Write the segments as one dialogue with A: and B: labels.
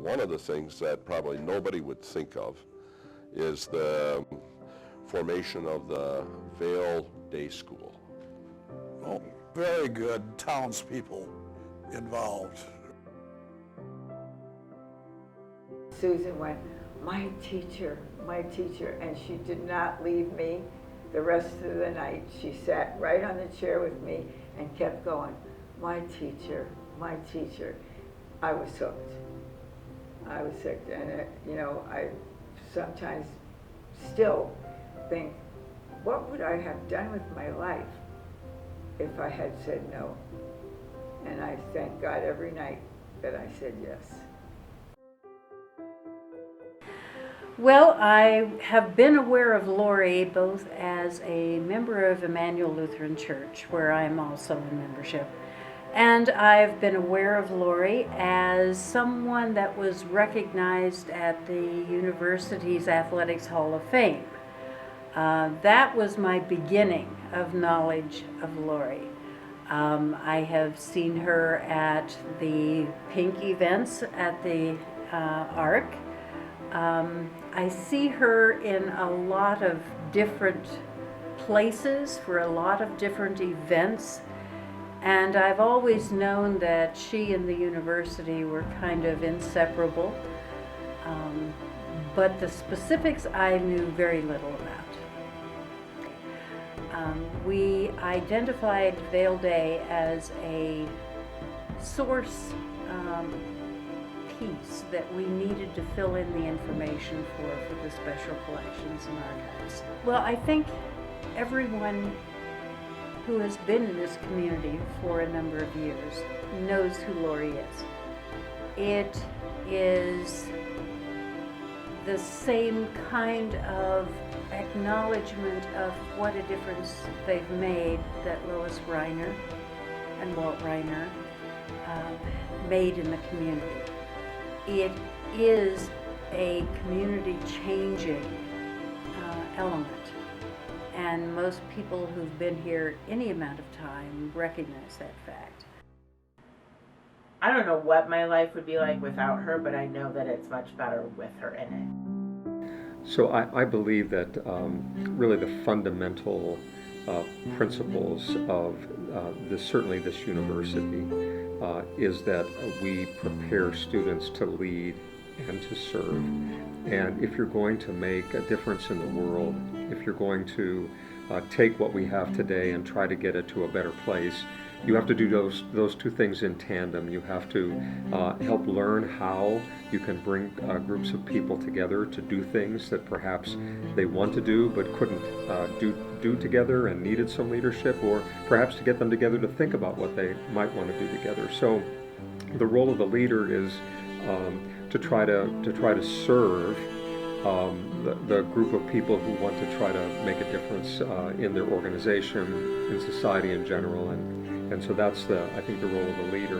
A: One of the things that probably nobody would think of is the formation of the Vale Day School.
B: Oh, very good townspeople involved.
C: Susan went, my teacher, and she did not leave me the rest of the night. She sat right on the chair with me and kept going, my teacher, my teacher. I was hooked. I was hooked, and I sometimes still think, what would I have done with my life if I had said no? And I thank God every night that I said yes.
D: Well, I have been aware of Lorrie both as a member of Emmanuel Lutheran Church, where I am also in membership, and I've been aware of Lorrie as someone that was recognized at the university's Athletics Hall of Fame. That was my beginning of knowledge of Lorrie. I have seen her at the pink events at the Arc. I see her in a lot of different places for a lot of different events. And I've always known that she and the university were kind of inseparable. But the specifics I knew very little about. We identified Vale Day as a source piece that we needed to fill in the information for the special collections and archives. Well, I think everyone who has been in this community for a number of years knows who Lorrie is. It is the same kind of acknowledgement of what a difference they've made that Lois Reiner and Walt Reiner made in the community. It is a community-changing element. And most people who've been here any amount of time recognize that fact.
E: I don't know what my life would be like without her, but I know that it's much better with her in it.
F: So I believe that really the fundamental principles of certainly this university is that we prepare students to lead and to serve. And if you're going to make a difference in the world, if you're going to take what we have today and try to get it to a better place, you have to do those two things in tandem. You have to help learn how you can bring groups of people together to do things that perhaps they want to do but couldn't do together and needed some leadership, or perhaps to get them together to think about what they might want to do together. So the role of the leader is to try to serve the group of people who want to try to make a difference in their organization, in society in general, and so that's I think the role of the leader.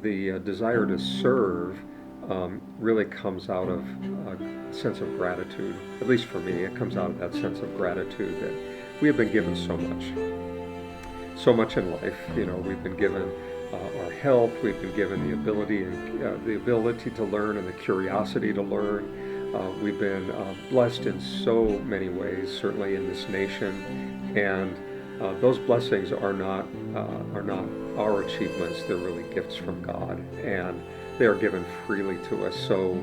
F: The desire to serve really comes out of a sense of gratitude. At least for me, it comes out of that sense of gratitude that we have been given so much in life. We've been given our health, we've been given the ability to learn and the curiosity to learn. We've been blessed in so many ways, certainly in this nation, and those blessings are not our achievements. They're really gifts from God, and they are given freely to us. So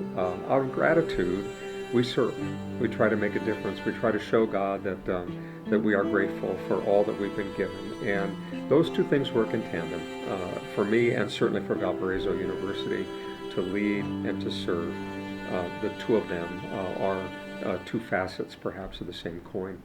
F: out of gratitude, we serve. We try to make a difference. We try to show God that we are grateful for all that we've been given. And those two things work in tandem. For me, and certainly for Valparaiso University, to lead and to serve. The two of them are two facets, perhaps, of the same coin.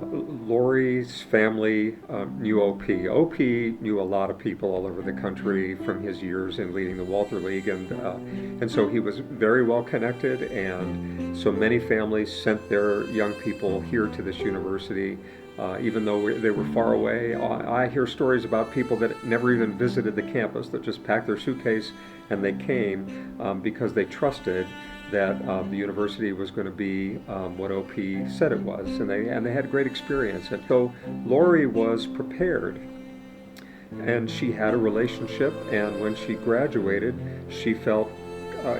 F: Lorrie's family knew OP. OP knew a lot of people all over the country from his years in leading the Walther League, and so he was very well connected, and So many families sent their young people here to this university, even though they were far away. I hear stories about people that never even visited the campus, that just packed their suitcase and they came because they trusted that the university was going to be what OP said it was, and they had great experience. And so Lorrie was prepared, and she had a relationship, and when she graduated, she felt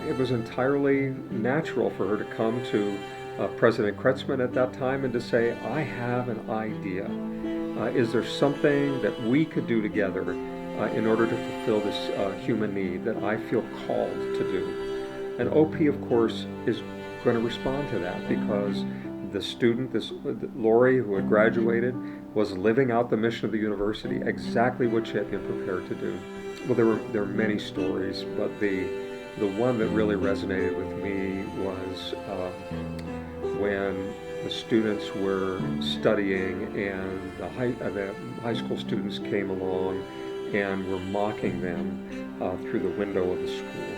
F: it was entirely natural for her to come to President Kretzmann at that time and to say, I have an idea. Is there something that we could do together in order to fulfill this human need that I feel called to do? And OP, of course, is going to respond to that, because the student, Lorrie, who had graduated, was living out the mission of the university, exactly what she had been prepared to do. Well, there are many stories, but the one that really resonated with me was when the students were studying and the high school students came along and were mocking them through the window of the school.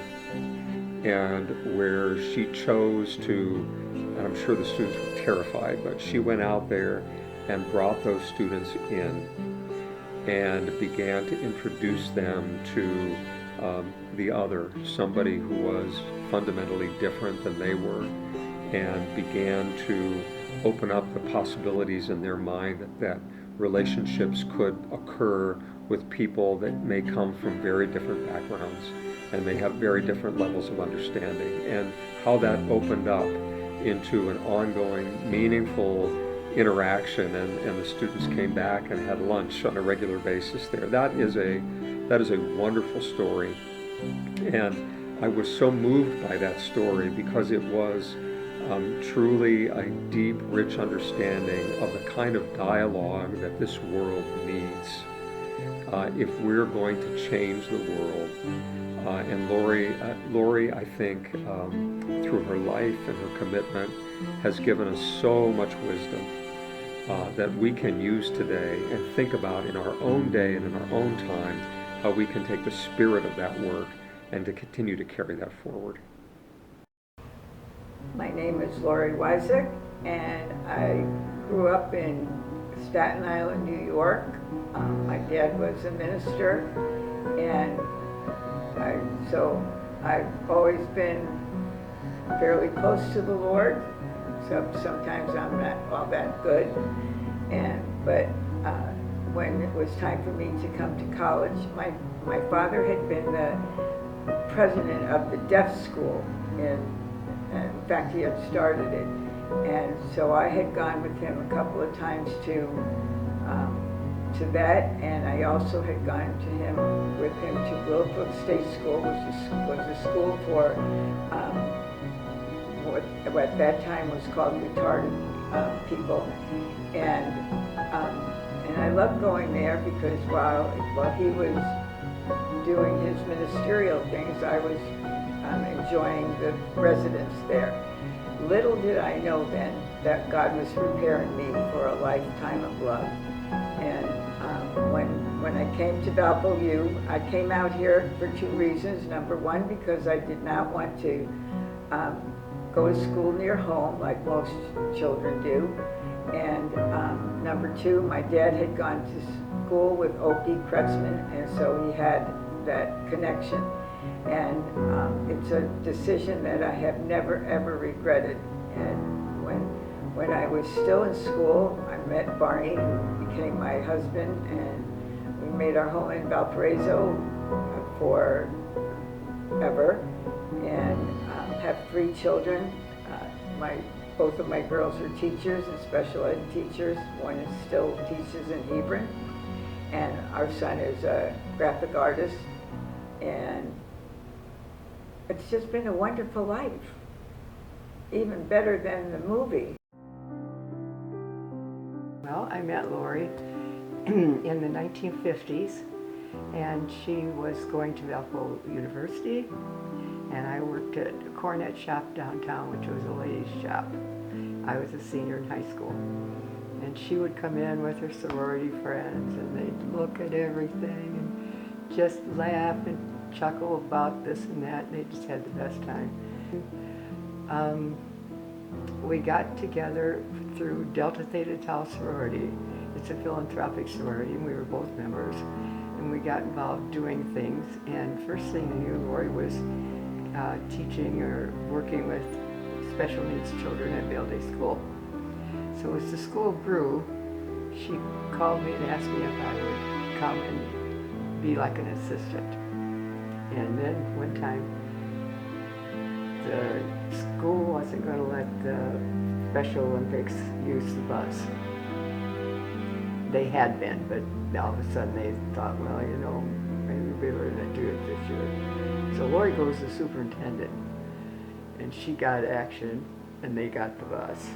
F: And where she chose to, and I'm sure the students were terrified, but she went out there and brought those students in and began to introduce them to the other, somebody who was fundamentally different than they were, and began to open up the possibilities in their mind that relationships could occur with people that may come from very different backgrounds and may have very different levels of understanding, and how that opened up into an ongoing, meaningful interaction, and the students came back and had lunch on a regular basis there. That is a wonderful story, and I was so moved by that story because it was truly a deep, rich understanding of the kind of dialogue that this world needs if we're going to change the world. And Lorrie, I think, through her life and her commitment, has given us so much wisdom that we can use today and think about in our own day and in our own time how we can take the spirit of that work and to continue to carry that forward.
C: My name is Lorrie Woycik, and I grew up in Staten Island, New York. My dad was a minister, and so I've always been fairly close to the Lord. So sometimes I'm not all that good, but when it was time for me to come to college, my father had been the president of the deaf school, in fact he had started it, and so I had gone with him a couple of times to that, and I also had gone with him to Willowbrook State School, which was a school for what at that time was called retarded people, and I loved going there because while he was doing his ministerial things, I was enjoying the residence there. Little did I know then that God was preparing me for a lifetime of love. And when I came to Valpo U, I came out here for two reasons. Number one, because I did not want to go to school near home like most children do. And number two, my dad had gone to school with O.P. Kretzmann, and so he had that connection. And it's a decision that I have never, ever regretted. And when I was still in school, I met Barney, who became my husband, and we made our home in Valparaiso forever, and have 3 children. Both of my girls are teachers and special ed teachers. One still teaches in Hebron, and our son is a graphic artist. And it's just been a wonderful life, even better than the movie.
G: Well, I met Lorrie in the 1950s, and she was going to Valpo University, and I worked at a cornet shop downtown, which was a ladies' shop. I was a senior in high school, and she would come in with her sorority friends, and they'd look at everything and just laugh and chuckle about this and that, and they just had the best time. we got together through Delta Theta Tau sorority. It's a philanthropic sorority, and we were both members. And we got involved doing things. And first thing I knew, Lorrie was teaching or working with special needs children at Vale Day School. So as the school grew, she called me and asked me if I would come and be like an assistant. And then one time, the school wasn't going to let the Special Olympics use the bus. They had been, but all of a sudden they thought, well, you know, maybe we were going to do it this year. So Lorrie goes to the superintendent, and she got action, and they got the bus.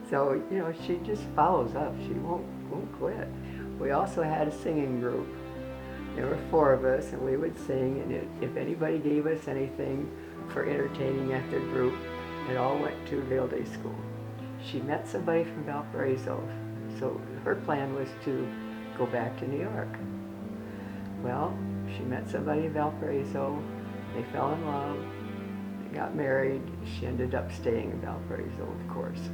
G: So, you know, she just follows up. She won't quit. We also had a singing group. There were 4 of us, and we would sing, and if anybody gave us anything for entertaining at their group, it all went to Vale Day School. She met somebody from Valparaiso, so her plan was to go back to New York. Well, she met somebody in Valparaiso, they fell in love, they got married. She ended up staying in Valparaiso, of course.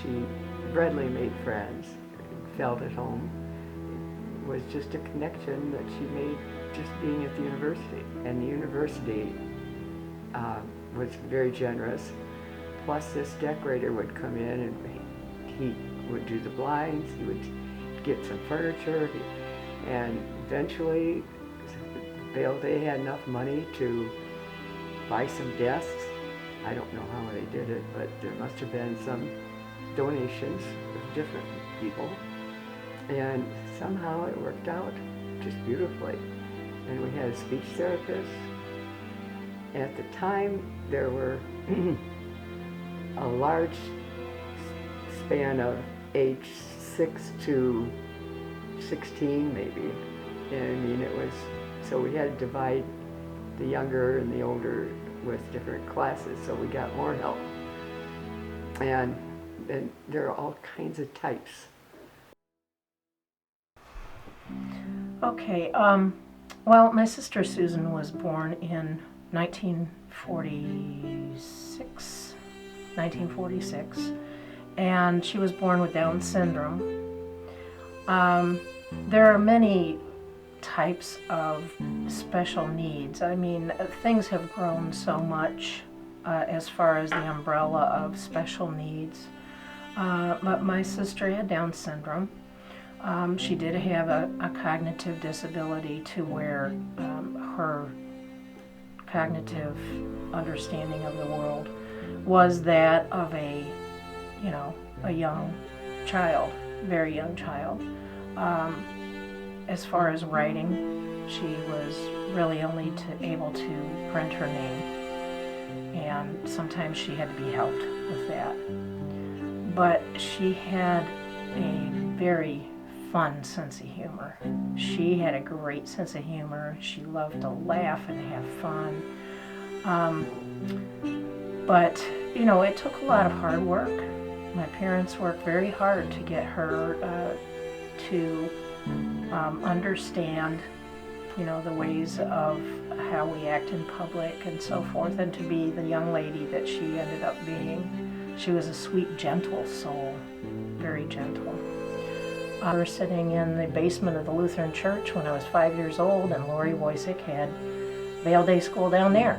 G: She readily made friends, felt at home. It was just a connection that she made just being at the university. And the university was very generous. Plus this decorator would come in and he would do the blinds, he would get some furniture, and eventually Vale Day had enough money to buy some desks. I don't know how they did it, but there must have been some donations of different people. And somehow it worked out just beautifully. And we had a speech therapist. At the time, there were a large span of age 6 to 16 maybe. And I mean, it was, so we had to divide the younger and the older with different classes, so we got more help. And there are all kinds of types.
H: Okay, well, my sister Susan was born in 1946, and she was born with Down syndrome. There are many types of special needs. I mean, things have grown so much as far as the umbrella of special needs. But my sister had Down syndrome. She did have a cognitive disability to where her cognitive understanding of the world was that of a young child, very young child. As far as writing, she was really only able to print her name, and sometimes she had to be helped with that. But she had a very fun sense of humor. She had a great sense of humor. She loved to laugh and have fun. But, you know, it took a lot of hard work. My parents worked very hard to get her to understand, you know, the ways of how we act in public and so forth, and to be the young lady that she ended up being. She was a sweet, gentle soul, very gentle. I was sitting in the basement of the Lutheran church when I was 5 years old, and Lorrie Woycik had Vale Day School down there.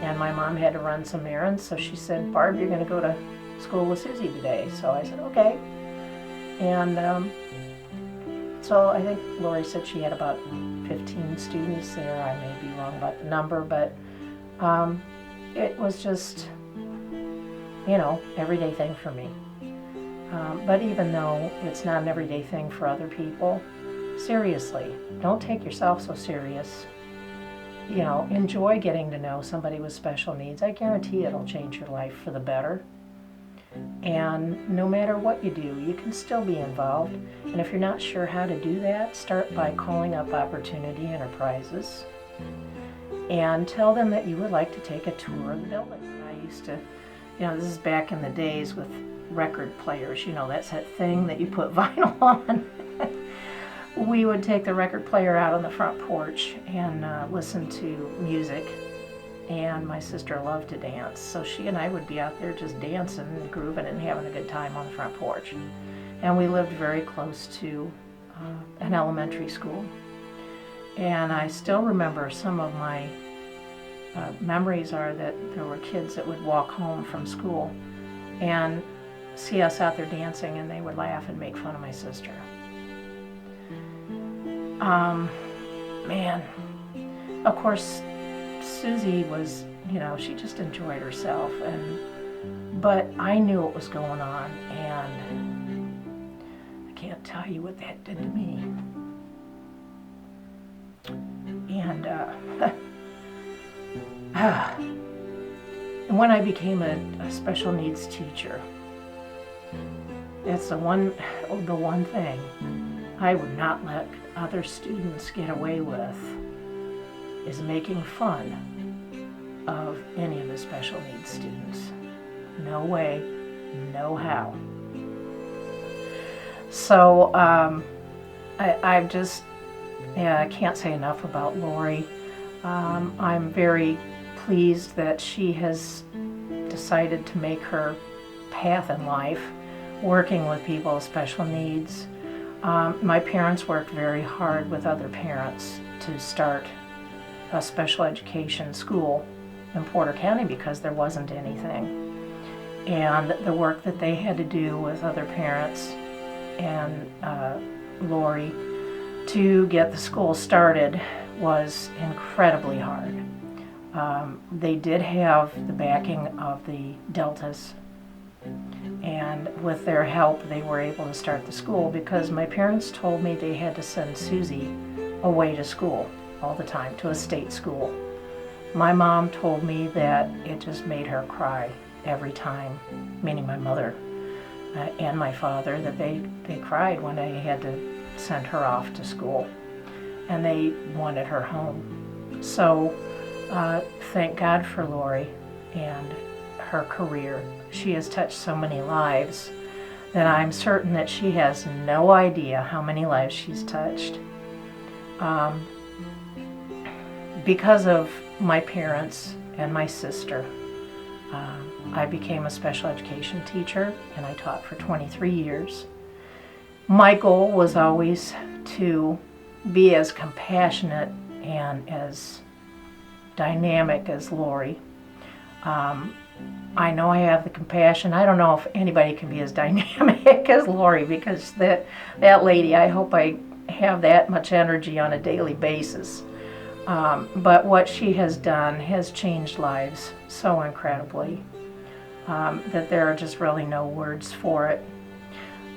H: And my mom had to run some errands, so she said, "Barb, you're going to go to school with Susie today." So I said, okay. And so I think Lorrie said she had about 15 students there. I may be wrong about the number, but it was just, you know, everyday thing for me. But even though it's not an everyday thing for other people, seriously, don't take yourself so serious. You know, enjoy getting to know somebody with special needs. I guarantee it'll change your life for the better. And no matter what you do, you can still be involved. And if you're not sure how to do that, start by calling up Opportunity Enterprises and tell them that you would like to take a tour of the building. I used to, you know, this is back in the days with record players, you know, that's that thing that you put vinyl on. We would take the record player out on the front porch and listen to music. and my sister loved to dance. So she and I would be out there just dancing and grooving and having a good time on the front porch. And we lived very close to an elementary school. And I still remember some of my memories are that there were kids that would walk home from school and see us out there dancing, and they would laugh and make fun of my sister. Man, of course, Susie was, you know, she just enjoyed herself, but I knew what was going on, and I can't tell you what that did to me. And when I became a special needs teacher, that's the one thing I would not let other students get away with, is making fun of any of the special needs students. No way, no how. So I can't say enough about Lorrie. I'm very pleased that she has decided to make her path in life working with people with special needs. My parents worked very hard with other parents to start a special education school in Porter County because there wasn't anything. And the work that they had to do with other parents and Lorrie to get the school started was incredibly hard. They did have the backing of the Deltas, and with their help they were able to start the school, because my parents told me they had to send Susie away to school all the time, to a state school. My mom told me that it just made her cry every time, meaning my mother and my father, that they cried when they had to send her off to school, and they wanted her home. So thank God for Lorrie and her career. She has touched so many lives that I'm certain that she has no idea how many lives she's touched. Because of my parents and my sister, I became a special education teacher, and I taught for 23 years. My goal was always to be as compassionate and as dynamic as Lorrie. I know I have the compassion. I don't know if anybody can be as dynamic as Lorrie, because that lady, I hope I have that much energy on a daily basis. But what she has done has changed lives so incredibly that there are just really no words for it.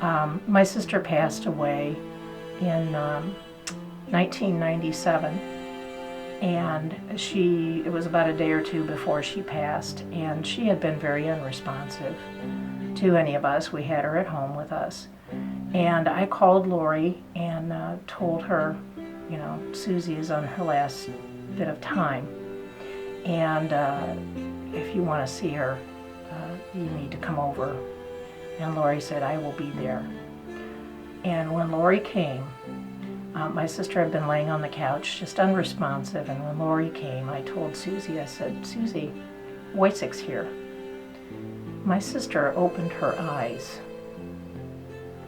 H: My sister passed away in 1997. And it was about a day or two before she passed, and she had been very unresponsive to any of us. We had her at home with us. And I called Lorrie and told her, you know, Susie is on her last bit of time, and if you want to see her, you need to come over. And Lorrie said, I will be there. And when Lorrie came, my sister had been laying on the couch, just unresponsive, and when Lorrie came, I told Susie, I said, Susie, Woycik's here. My sister opened her eyes.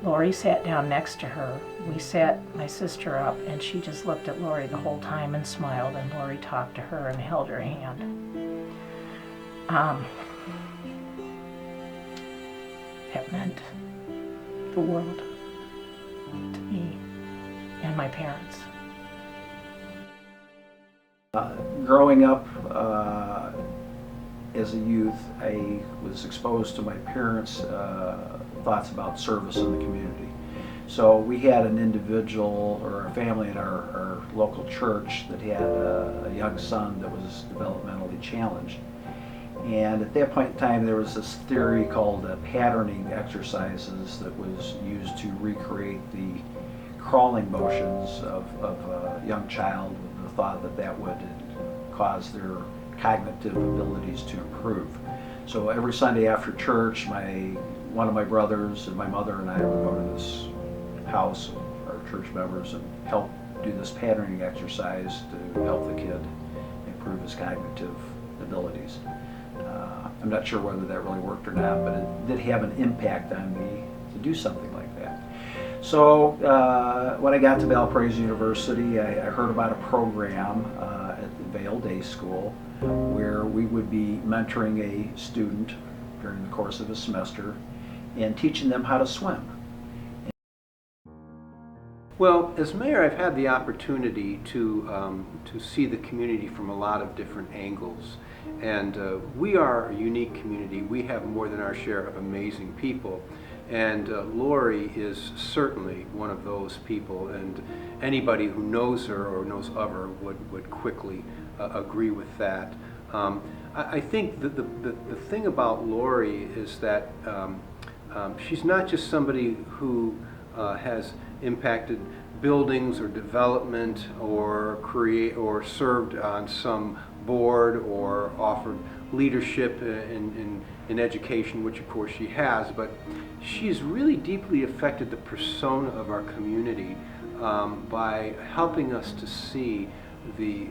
H: Lorrie sat down next to her. We sat my sister up, and she just looked at Lorrie the whole time and smiled, and Lorrie talked to her and held her hand. That meant the world to me and my parents.
I: Growing up as a youth, I was exposed to my parents' thoughts about service in the community. So we had an individual or a family at our local church that had a young son that was developmentally challenged. And at that point in time, there was this theory called patterning exercises that was used to recreate the crawling motions of a young child, with the thought that that would cause their cognitive abilities to improve. So every Sunday after church, one of my brothers and my mother and I would go to this house of our church members and help do this patterning exercise to help the kid improve his cognitive abilities. I'm not sure whether that really worked or not, but it did have an impact on me to do something like that. So when I got to Valparaiso University, I heard about a program at the Vail Day School where we would be mentoring a student during the course of a semester and teaching them how to swim.
J: Well, as mayor, I've had the opportunity to see the community from a lot of different angles. And we are a unique community. We have more than our share of amazing people. And Lorrie is certainly one of those people. And anybody who knows her or knows of her would quickly agree with that. I think that the thing about Lorrie is that she's not just somebody who has impacted buildings or development or served on some board or offered leadership in education, which of course she has, but she's really deeply affected the persona of our community by helping us to see the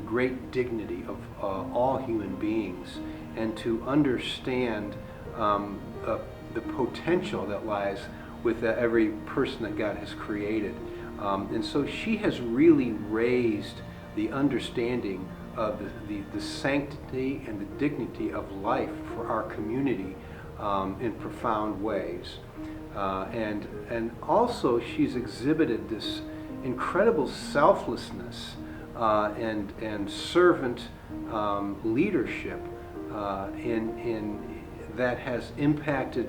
J: great dignity of all human beings and to understand the potential that lies with every person that God has created. And so she has really raised the understanding of the sanctity and the dignity of life for our community in profound ways. And also she's exhibited this incredible selflessness and servant leadership that has impacted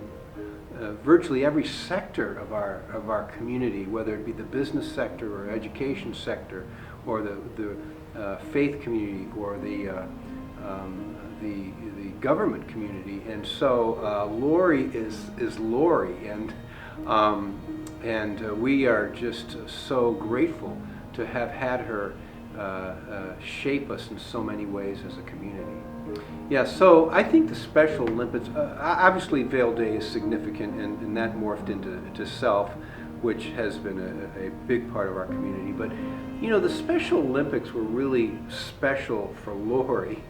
J: virtually every sector of our community, whether it be the business sector or education sector or the faith community or the government community. And so Lorrie is Lorrie, and we are just so grateful to have had her shape us in so many ways as a community. Yeah, so I think the Special Olympics, obviously Vail Day is significant, and that morphed into Self, which has been a big part of our community. But, you know, the Special Olympics were really special for Lorrie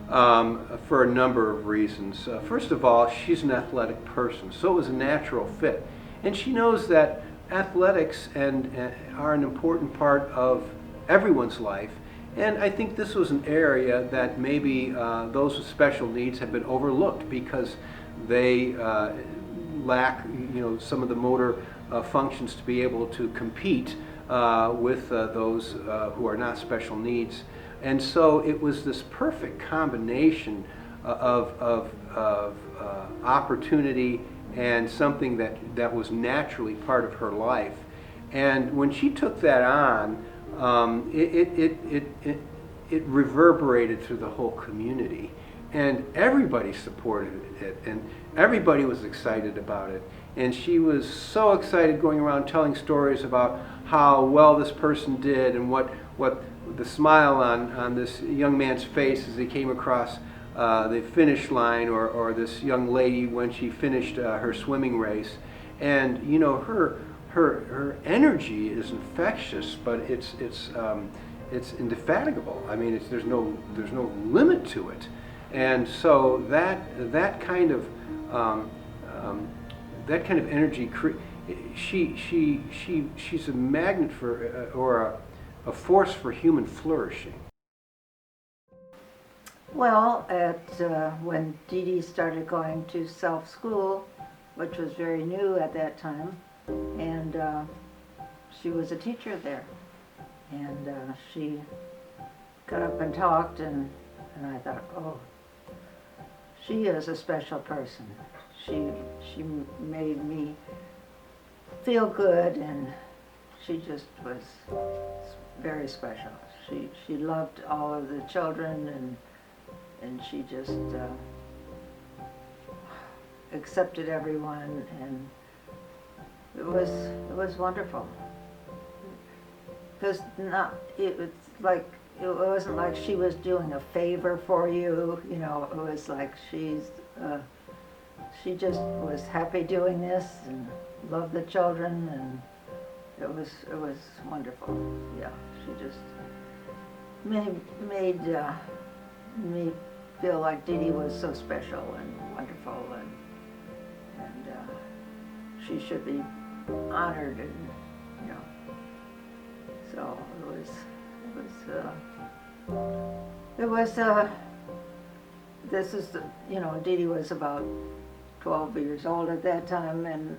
J: for a number of reasons. First of all, she's an athletic person, so it was a natural fit. And she knows that athletics are an important part of everyone's life. And I think this was an area that maybe those with special needs have been overlooked because they lack, you know, some of the motor functions to be able to compete with those who are not special needs. And so it was this perfect combination of opportunity and something that was naturally part of her life. And when she took that on, it reverberated through the whole community, and everybody supported it, and everybody was excited about it. And she was so excited going around telling stories about how well this person did and what the smile on this young man's face as he came across the finish line, or this young lady when she finished her swimming race. And you know, her energy is infectious, but it's indefatigable. I mean, there's no limit to it, and so that kind of energy. She's a magnet for or a force for human flourishing.
C: Well, when Dee Dee started going to Self School, which was very new at that time, and she was a teacher there, and she got up and talked, and I thought, oh, she is a special person. She made me feel good, and she just was very special. She loved all of the children, and she just accepted everyone, and it was wonderful. Because it wasn't like she was doing a favor for you, you know. It was like she just was happy doing this and loved the children, and it was wonderful. Yeah, she just made me feel like Dee Dee was so special and wonderful, and she should be honored, and you know. So this is the, you know, Dee Dee was about 12 years old at that time, and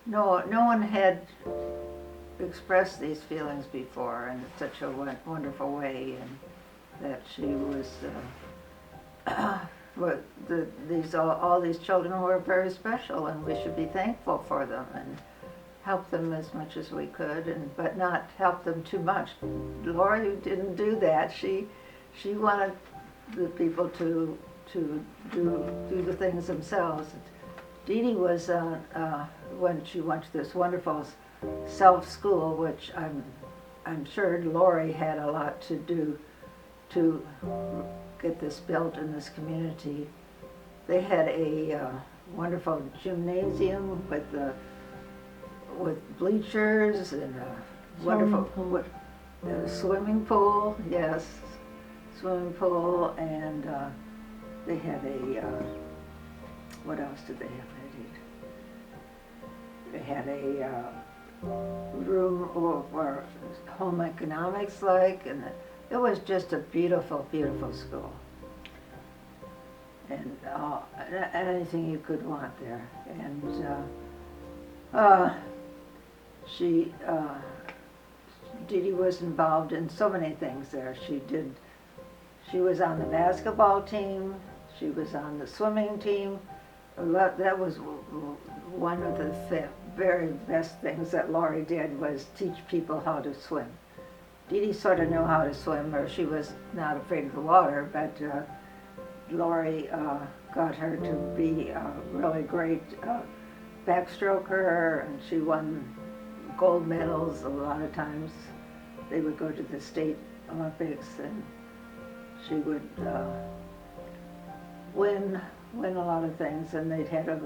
C: no one had expressed these feelings before in such a wonderful way, and that she was all these children were very special, and we should be thankful for them and help them as much as we could, but not help them too much. Lorrie didn't do that. She wanted the people to do the things themselves. Dee Dee was when she went to this wonderful self-school, which I'm sure Lorrie had a lot to do to get this built in this community. They had a wonderful gymnasium with bleachers and a wonderful swimming pool. Yes, swimming pool, and they had a what else did they have? They had a room for home economics, and it was just a beautiful, beautiful school, and anything you could want there. And Dee Dee was involved in so many things there. She was on the basketball team. She was on the swimming team. That was one of the very best things that Lorrie did, was teach people how to swim. Dee Dee sort of knew how to swim, or she was not afraid of the water, but Lorrie got her to be a really great backstroker, and she won gold medals a lot of times. They would go to the state Olympics, and she would win a lot of things, and they'd have a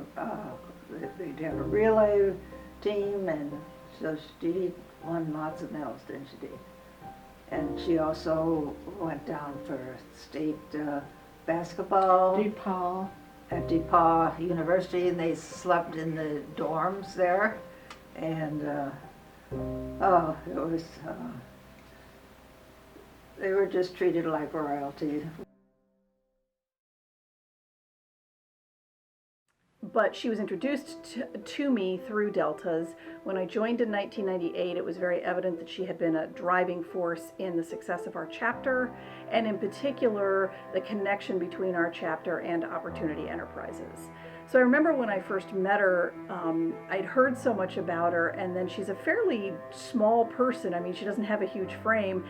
C: relay team, and so Dee Dee won lots of medals, didn't she, Dee? And she also went down for state basketball at DePaul University, and they slept in the dorms there, and it was they were just treated like royalty.
K: But she was introduced to me through Deltas. When I joined in 1998, it was very evident that she had been a driving force in the success of our chapter, and in particular, the connection between our chapter and Opportunity Enterprises. So I remember when I first met her, I'd heard so much about her, and then she's a fairly small person. I mean, she doesn't have a huge frame,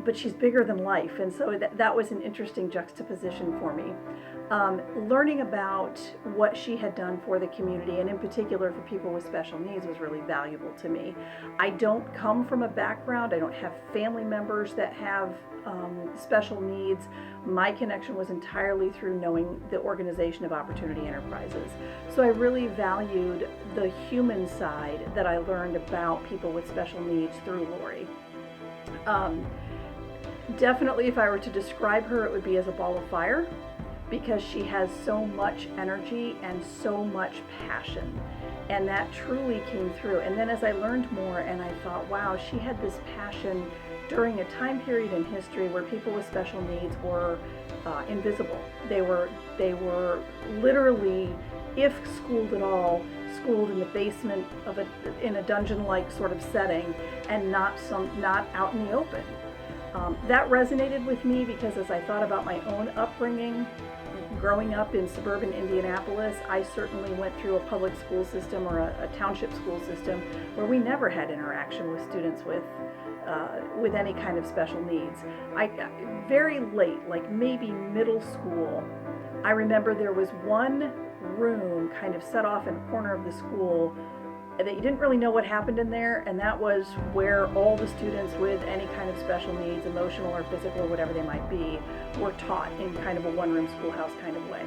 K: but she's bigger than life, and so that was an interesting juxtaposition for me. Learning about what she had done for the community, and in particular for people with special needs, was really valuable to me. I don't come from a background, I don't have family members that have special needs. My connection was entirely through knowing the organization of Opportunity Enterprises. So I really valued the human side that I learned about people with special needs through Lorrie. Definitely, if I were to describe her, it would be as a ball of fire, because she has so much energy and so much passion, and that truly came through. And then as I learned more, and I thought, wow, she had this passion during a time period in history where people with special needs were invisible. They were literally, if schooled at all, schooled in the basement of in a dungeon-like sort of setting, and not out in the open. That resonated with me, because as I thought about my own upbringing, growing up in suburban Indianapolis, I certainly went through a public school system or a township school system where we never had interaction with students with any kind of special needs. Very late, like maybe middle school, I remember there was one room kind of set off in a corner of the school that you didn't really know what happened in there, and that was where all the students with any kind of special needs, emotional or physical or whatever they might be, were taught in kind of a one-room schoolhouse kind of way.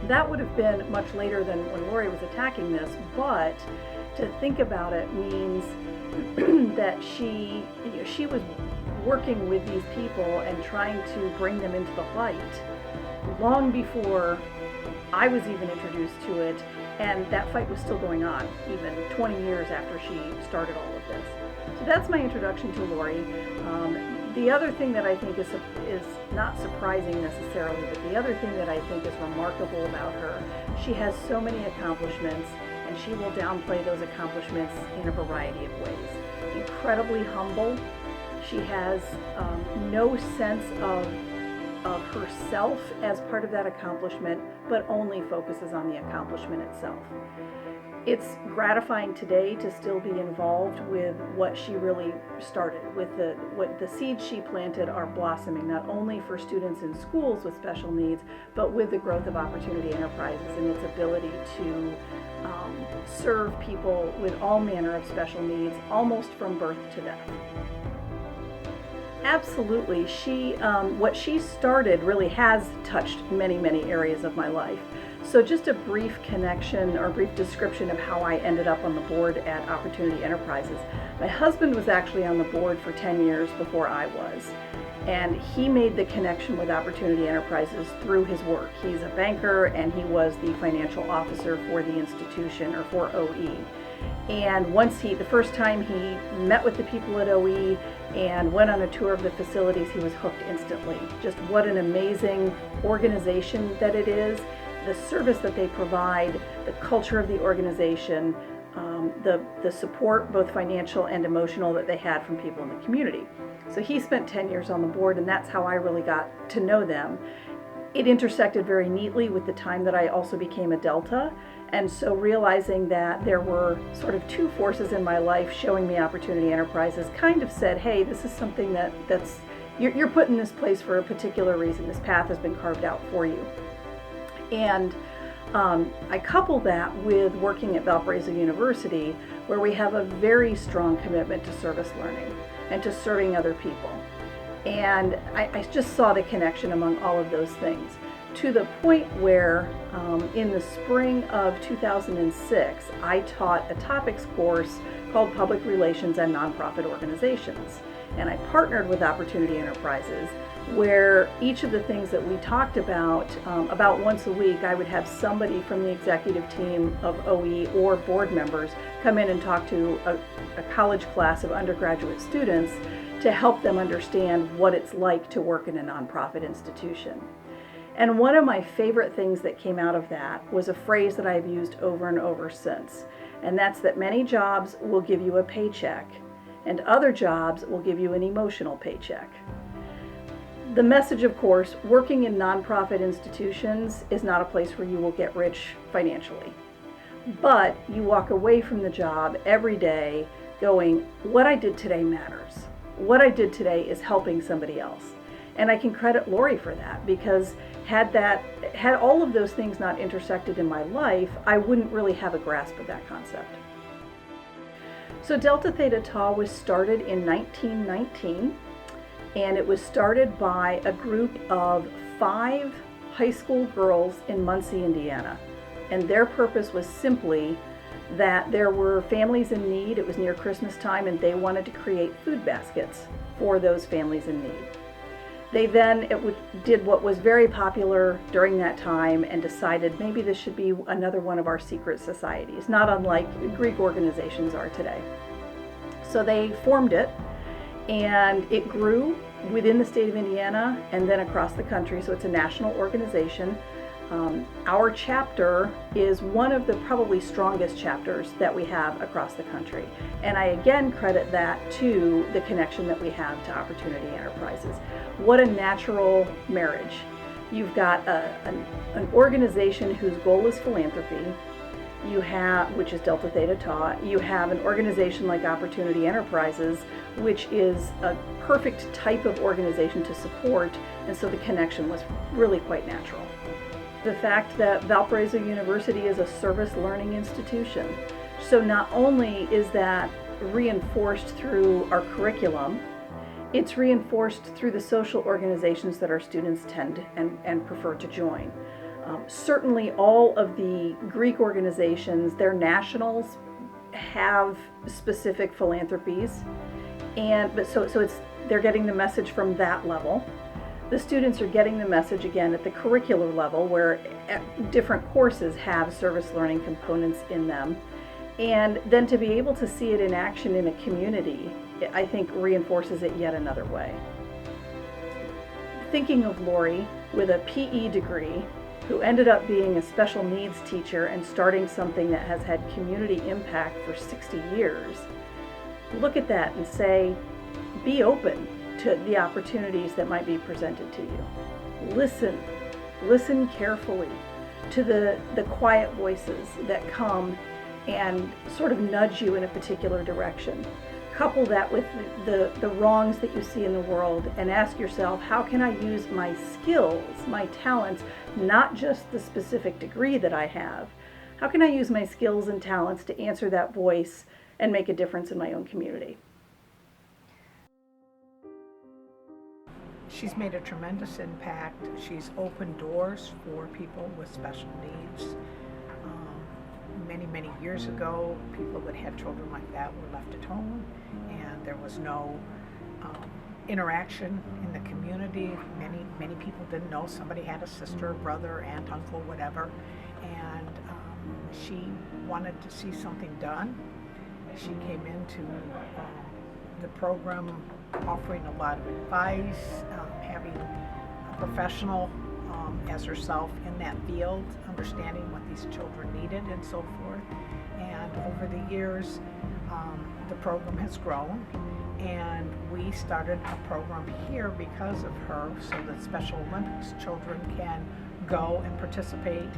K: That would have been much later than when Lorrie was attacking this, but to think about it means that she was working with these people and trying to bring them into the light long before I was even introduced to it, and that fight was still going on even 20 years after she started all of this. So that's my introduction to Lorrie. The other thing that I think is not surprising necessarily, but the other thing that I think is remarkable about her, she has so many accomplishments, and she will downplay those accomplishments in a variety of ways. Incredibly humble. She has no sense of herself as part of that accomplishment, but only focuses on the accomplishment itself. It's gratifying today to still be involved with what she really started, with what the seeds she planted are blossoming, not only for students in schools with special needs, but with the growth of Opportunity Enterprises and its ability to serve people with all manner of special needs, almost from birth to death. Absolutely. What she started really has touched many, many areas of my life. So just a brief connection or brief description of how I ended up on the board at Opportunity Enterprises. My husband was actually on the board for 10 years before I was, and he made the connection with Opportunity Enterprises through his work. He's a banker, and he was the financial officer for the institution, or for OE. And the first time he met with the people at OE and went on a tour of the facilities, he was hooked instantly. Just what an amazing organization that it is, the service that they provide, the culture of the organization, the support, both financial and emotional, that they had from people in the community. So he spent 10 years on the board, and that's how I really got to know them. It intersected very neatly with the time that I also became a Delta. And so realizing that there were sort of two forces in my life showing me Opportunity Enterprises kind of said, hey, this is something you're put in this place for a particular reason. This path has been carved out for you. And I couple that with working at Valparaiso University, where we have a very strong commitment to service learning and to serving other people. And I just saw the connection among all of those things, to the point where in the spring of 2006, I taught a topics course called Public Relations and Nonprofit Organizations. And I partnered with Opportunity Enterprises, where each of the things that we talked about once a week, I would have somebody from the executive team of OE or board members come in and talk to a college class of undergraduate students to help them understand what it's like to work in a nonprofit institution. And one of my favorite things that came out of that was a phrase that I've used over and over since, and that's that many jobs will give you a paycheck, and other jobs will give you an emotional paycheck. The message, of course, working in nonprofit institutions is not a place where you will get rich financially. But you walk away from the job every day going, what I did today matters. What I did today is helping somebody else. And I can credit Lorrie for that, because had all of those things not intersected in my life, I wouldn't really have a grasp of that concept. So Delta Theta Tau was started in 1919, and it was started by a group of 5 high school girls in Muncie, Indiana. And their purpose was simply that there were families in need. It was near Christmas time, and they wanted to create food baskets for those families in need. They then did what was very popular during that time and decided maybe this should be another one of our secret societies, not unlike Greek organizations are today. So they formed it, and it grew within the state of Indiana and then across the country, so it's a national organization. Our chapter is one of the probably strongest chapters that we have across the country. And I again credit that to the connection that we have to Opportunity Enterprises. What a natural marriage. You've got an organization whose goal is philanthropy. You have, which is Delta Theta Tau. You have an organization like Opportunity Enterprises, which is a perfect type of organization to support, and so the connection was really quite natural. The fact that Valparaiso University is a service learning institution. So not only is that reinforced through our curriculum, it's reinforced through the social organizations that our students tend and prefer to join. Certainly all of the Greek organizations, their nationals have specific philanthropies, but so it's they're getting the message from that level. The students are getting the message again at the curricular level, where different courses have service learning components in them. And then to be able to see it in action in a community, I think reinforces it yet another way. Thinking of Lorrie with a PE degree, who ended up being a special needs teacher and starting something that has had community impact for 60 years, look at that and say, be open to the opportunities that might be presented to you. Listen carefully to the quiet voices that come and sort of nudge you in a particular direction. Couple that with the wrongs that you see in the world and ask yourself, how can I use my skills, my talents, not just the specific degree that I have? How can I use my skills and talents to answer that voice and make a difference in my own community?
H: She's made a tremendous impact. She's opened doors for people with special needs. Many years ago, people that had children like that were left at home, and there was no interaction in the community. Many people didn't know somebody had a sister, brother, aunt, uncle, whatever, and she wanted to see something done. She came into the program offering a lot of advice, having a professional as herself in that field, understanding what these children needed and so forth. And over the years, the program has grown, and we started a program here because of her, so that Special Olympics children can go and participate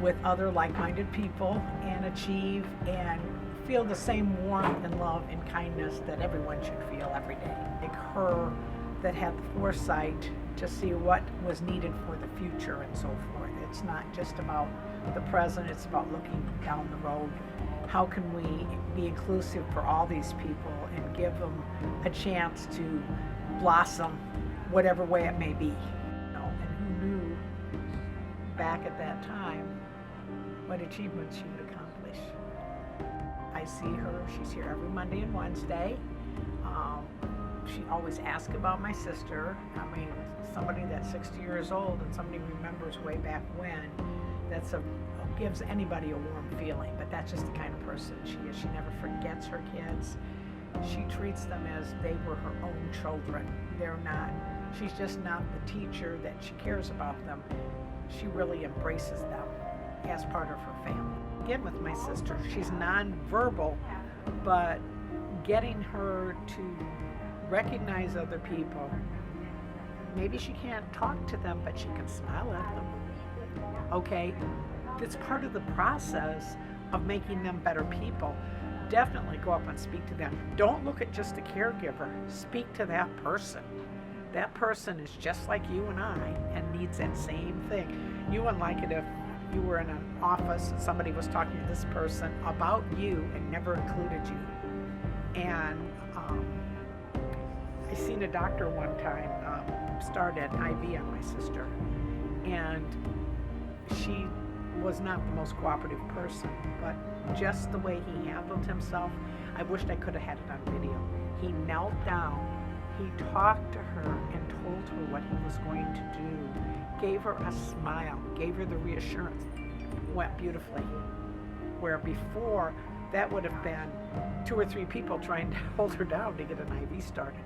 H: with other like-minded people and achieve and feel the same warmth and love and kindness that everyone should feel every day. Like her that had the foresight to see what was needed for the future and so forth. It's not just about the present, it's about looking down the road. How can we be inclusive for all these people and give them a chance to blossom whatever way it may be? You know, and who knew back at that time what achievements she would accomplish. I see her, she's here every Monday and Wednesday. She always asks about my sister. I mean, somebody that's 60 years old and somebody remembers way back when, gives anybody a warm feeling, but that's just the kind of person she is. She never forgets her kids. She treats them as they were her own children. She's just not the teacher that she cares about them. She really embraces them as part of her family. Again, with my sister, she's nonverbal, but getting her to recognize other people. Maybe she can't talk to them, but she can smile at them. Okay, it's part of the process of making them better people. Definitely go up and speak to them. Don't look at just the caregiver. Speak to that person. That person is just like you and I and needs that same thing. You wouldn't like it if you were in an office and somebody was talking to this person about you and never included you. And I seen a doctor one time start an IV on my sister, and she was not the most cooperative person, but just the way he handled himself, I wished I could have had it on video. He knelt down, he talked to her and told her what he was going to do, gave her a smile, gave her the reassurance. Went beautifully. Where before, that would have been 2 or 3 people trying to hold her down to get an IV started.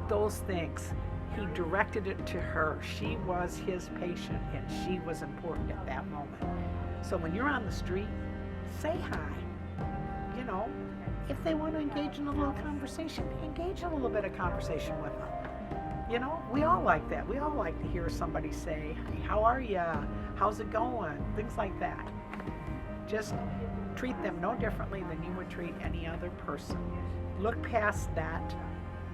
H: Those things, he directed it to her. She was his patient, and she was important at that moment. So when you're on the street, say hi. You know, if they want to engage in a little conversation, engage in a little bit of conversation with them. You know, we all like that. We all like to hear somebody say, hey, how are you? How's it going? Things like that. Just treat them no differently than you would treat any other person. Look past that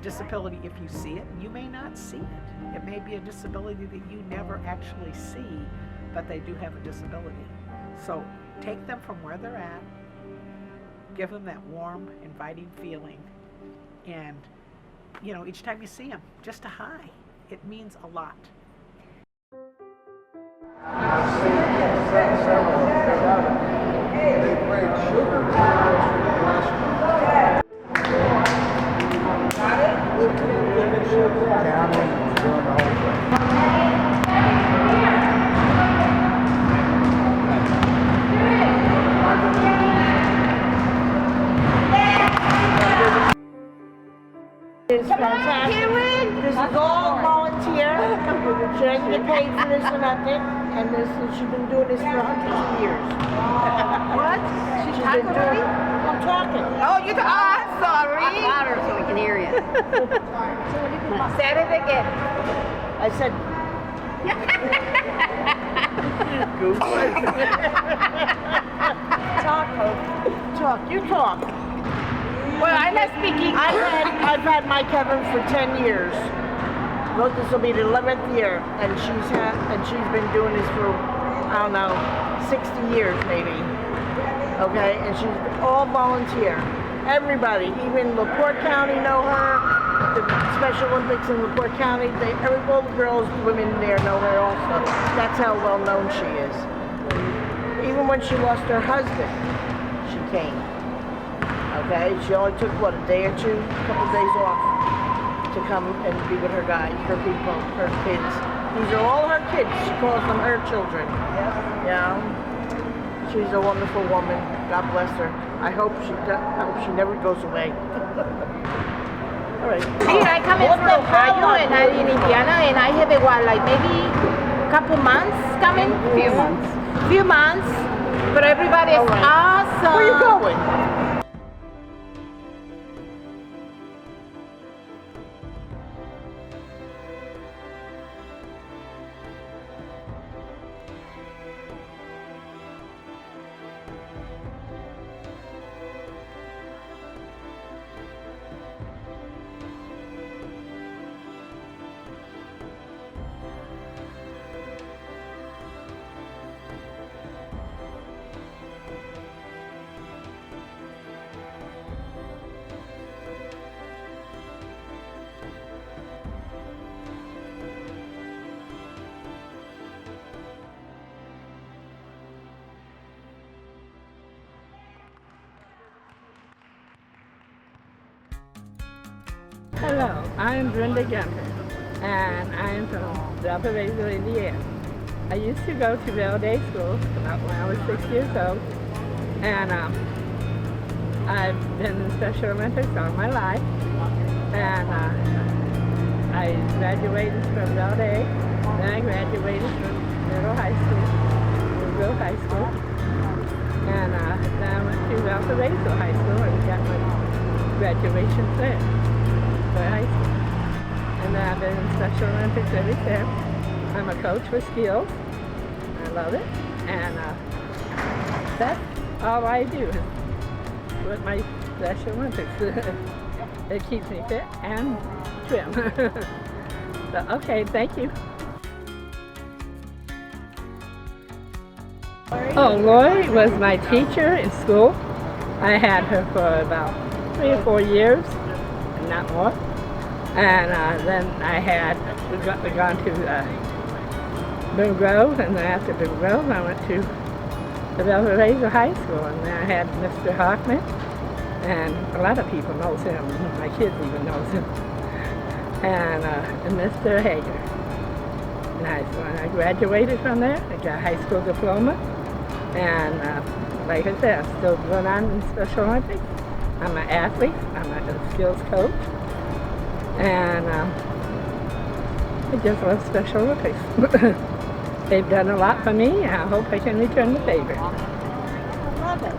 H: disability if you see it. You may not see it. It may be a disability that you never actually see, but they do have a disability. So take them from where they're at, give them that warm, inviting feeling, and you know, each time you see them, just a hi. It means a lot.
B: Got it?
L: is fantastic. This is all volunteer. She doesn't get paid for this or nothing. And she's been doing this for hundreds of years.
M: What? She's
L: been doing. I'm talking.
M: Oh, you sorry.
G: Louder so we can hear you.
M: Say it again.
L: I said. Talk. You talk.
M: Well, I'm not speaking.
L: I've had my Kevin for 10 years. Well, this will be the 11th year, and she's been doing this for, I don't know, 60 years maybe. Okay, and she's all volunteer. Everybody, even LaPorte County know her. The Special Olympics in LaPorte County, all the girls, women there know her also. That's how well known she is. Even when she lost her husband, she came. Okay, she only took a day or two, a couple of days off to come and be with her guys, her people, her kids. These are all her kids. She calls them her children. Yeah. She's a wonderful woman. God bless her. I hope she never goes away. All right.
M: Here I come in from Ohio and I'm in Indiana and I have like maybe a couple months coming. Few months. But everybody is awesome.
L: Where are you going?
N: Hello, I'm Brenda Gunter, and I'm from Valparaiso, Indiana. I used to go to Bell Day School about when I was 6 years old, and I've been in Special Olympics all my life, and I graduated from Bell Day, then I graduated from Middle High School, High School, and then I went to Valparaiso High School and got my graduation there. High school. And then I've been in Special Olympics ever since. I'm a coach with skills. I love it. And that's all I do with my Special Olympics. It keeps me fit and trim. So, okay, thank you. Oh, Lorrie was my teacher in school. I had her for about 3 or 4 years, not more. And then we gone to Boone Grove, and then after Boone Grove I went to the Valparaiso High School, and then I had Mr. Hoffman, and a lot of people knows him, my kids even knows him, and Mr. Hager. And when I graduated from there, I got a high school diploma, and like I said, I'm still going on in Special Olympics. I'm an athlete, I'm a skills coach, and I just love Special Olympics. They've done a lot for me, and I hope I can return the favor.
L: I love it.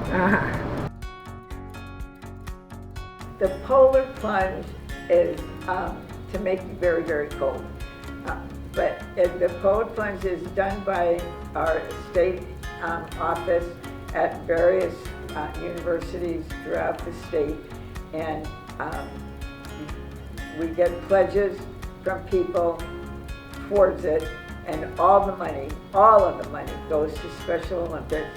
C: The polar plunge is to make you very, very cold. But the polar plunge is done by our state office at various universities throughout the state, and we get pledges from people towards it, and all of the money goes to Special Olympics.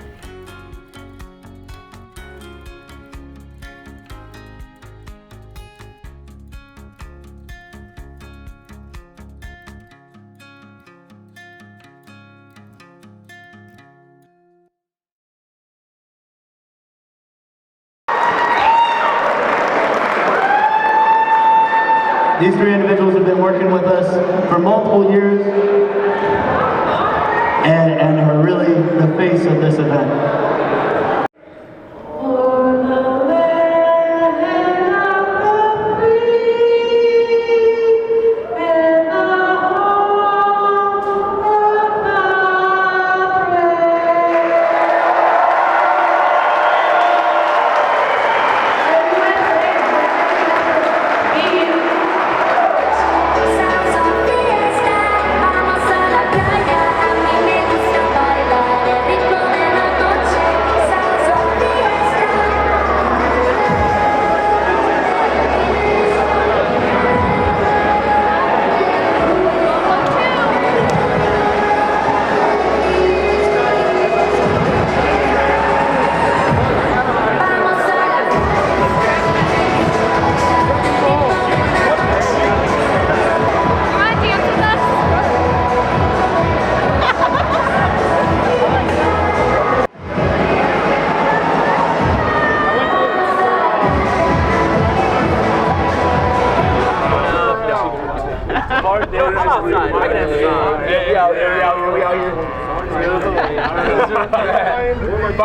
O: These three individuals have been working with us for multiple years and are really the face of this event.
P: For the land of the free.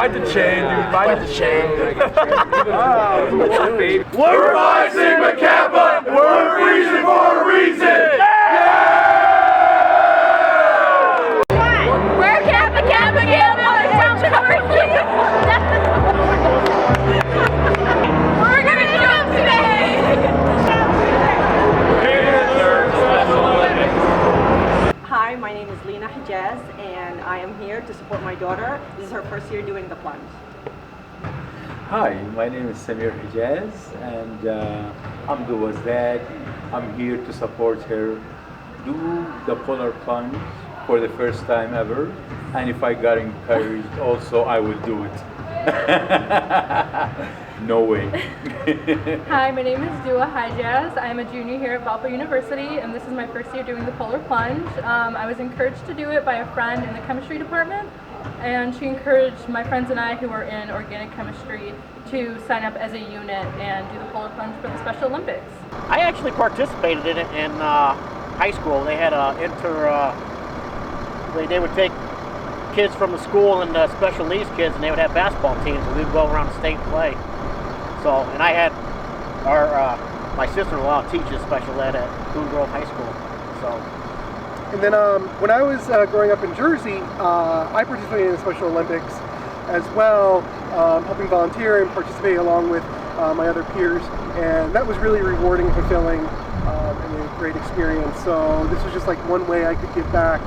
P: Bite the chain, dude. Bite the chain.
Q: We're Phi Sigma Kappa. We're freezing for a reason.
M: We're Kappa Kappa Kappa. We're gonna jump today.
R: Hi, my name is Lena Hijaz, and I am here to support my daughter. This is her first year doing the plunge.
S: Hi, my name is Samir Hijaz, and I'm Dua's dad. I'm here to support her do the polar plunge for the first time ever, and if I got encouraged also, I will do it. No way.
T: Hi, my name is Dua Hijaz. I'm a junior here at Valpo University, and this is my first year doing the polar plunge. I was encouraged to do it by a friend in the chemistry department, and she encouraged my friends and I who are in organic chemistry to sign up as a unit and do the polar plunge for the Special Olympics.
U: I actually participated in it in high school. They had they would take kids from the school and special needs kids, and they would have basketball teams, and we'd go around the state and play. So, and I had my sister-in-law teaches special ed at Boone Grove High School. So.
V: And then when I was growing up in Jersey, I participated in the Special Olympics as well, helping volunteer and participate along with my other peers, and that was really rewarding and fulfilling and a great experience. So this was just like one way I could give back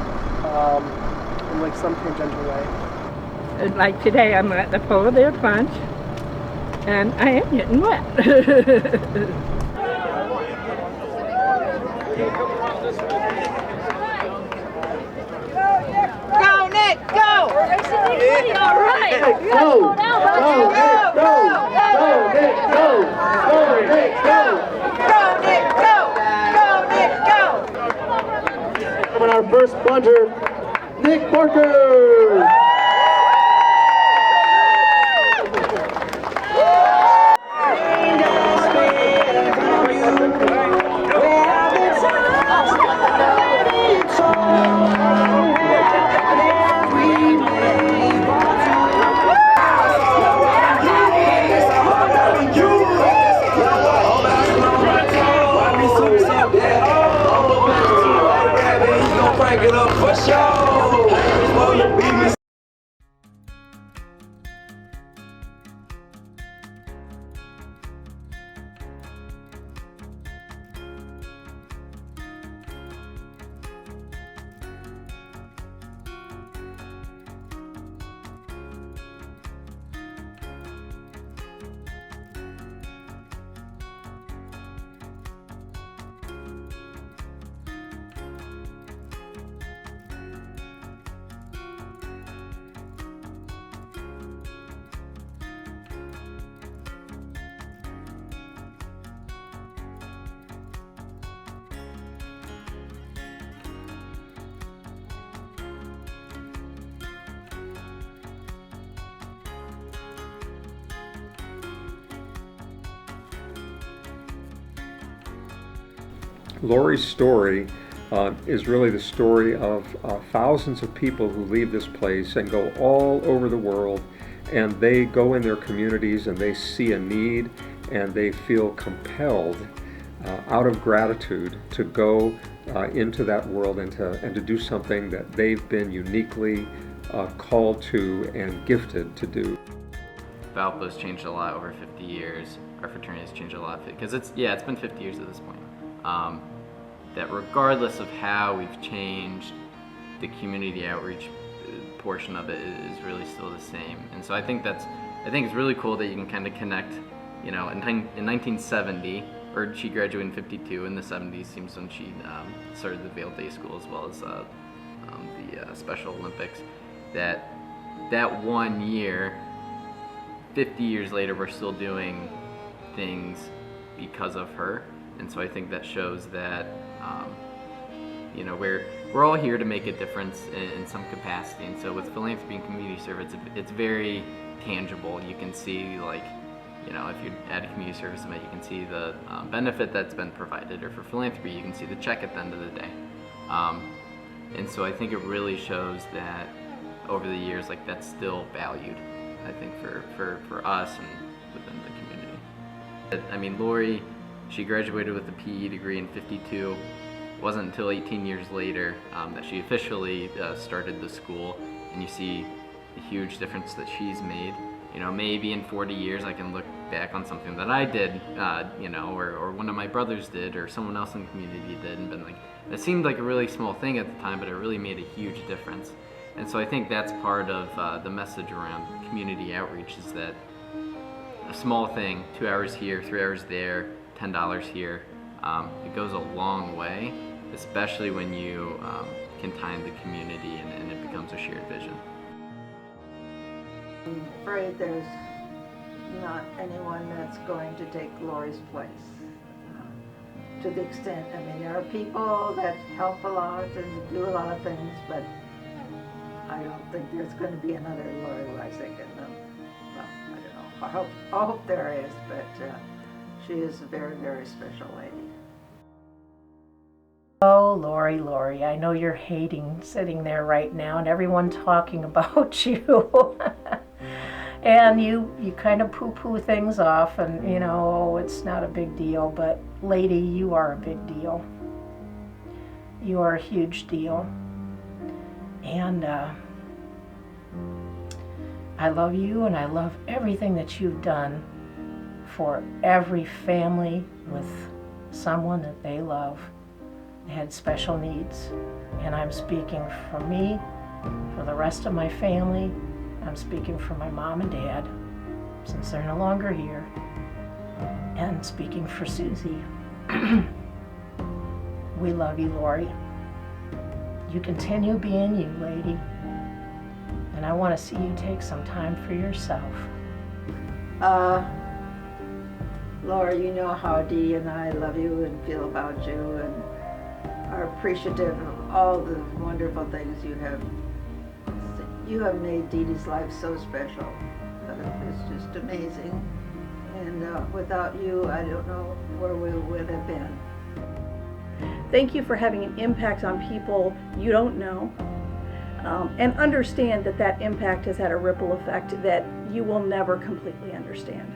V: in like some tangential way.
N: Like today, I'm at the polar bear plunge, and I am getting wet.
M: Go, Nick, go! All right.
O: Go, go, Nick, go! Go, Nick, go! Go, Nick, go!
M: Go, Nick, go! Go, Nick, go!
O: And our first plunger, Nick Parker!
F: Lorrie's story is really the story of thousands of people who leave this place and go all over the world, and they go in their communities and they see a need and they feel compelled out of gratitude to go into that world and to do something that they've been uniquely called to and gifted to do.
W: Valpo's changed a lot over 50 years. Our fraternity has changed a lot because it's been 50 years at this point. That regardless of how we've changed, the community outreach portion of it is really still the same. And so I think it's really cool that you can kind of connect, you know, in 1970, or she graduated in 52, in the 70s seems when she started the Vail Day School as well as the Special Olympics, that 1 year, 50 years later, we're still doing things because of her. And so I think that shows that, you know, we're all here to make a difference in some capacity. And so with philanthropy and community service, it's very tangible. You can see, like, you know, if you're at a community service event, you can see the benefit that's been provided. Or for philanthropy, you can see the check at the end of the day. And so I think it really shows that over the years, like, that's still valued. I think, for us and within the community. I mean, Lorrie, she graduated with a PE degree in '52. It wasn't until 18 years later that she officially started the school, and you see the huge difference that she's made. You know, maybe in 40 years I can look back on something that I did, you know, or one of my brothers did, or someone else in the community did, and been like, it seemed like a really small thing at the time, but it really made a huge difference. And so I think that's part of the message around community outreach, is that a small thing, 2 hours here, 3 hours there, $10 here, it goes a long way, especially when you can tie in the community and it becomes a shared vision.
A: I'm afraid there's not anyone that's going to take Lorrie's place. To the extent, I mean, there are people that help a lot and do a lot of things, but I don't think there's going to be another Lorrie Woycik in them. Well, I don't know. I hope there is, but she is a very, very special lady.
H: Oh, Lorrie, Lorrie, I know you're hating sitting there right now and everyone talking about you. And you kind of poo-poo things off and, you know, oh, it's not a big deal, but lady, you are a big deal. You are a huge deal. And I love you, and I love everything that you've done for every family with someone that they love. They had special needs. And I'm speaking for me, for the rest of my family. I'm speaking for my mom and dad, since they're no longer here, and speaking for Susie. We love you, Lorrie. You continue being you, lady. And I want to see you take some time for yourself.
A: Lorrie, you know how Dee and I love you and feel about you and are appreciative of all the wonderful things you have. You have made Dee Dee's life so special. It's just amazing. And without you, I don't know where we would have been.
K: Thank you for having an impact on people you don't know, and understand that that impact has had a ripple effect that you will never completely understand.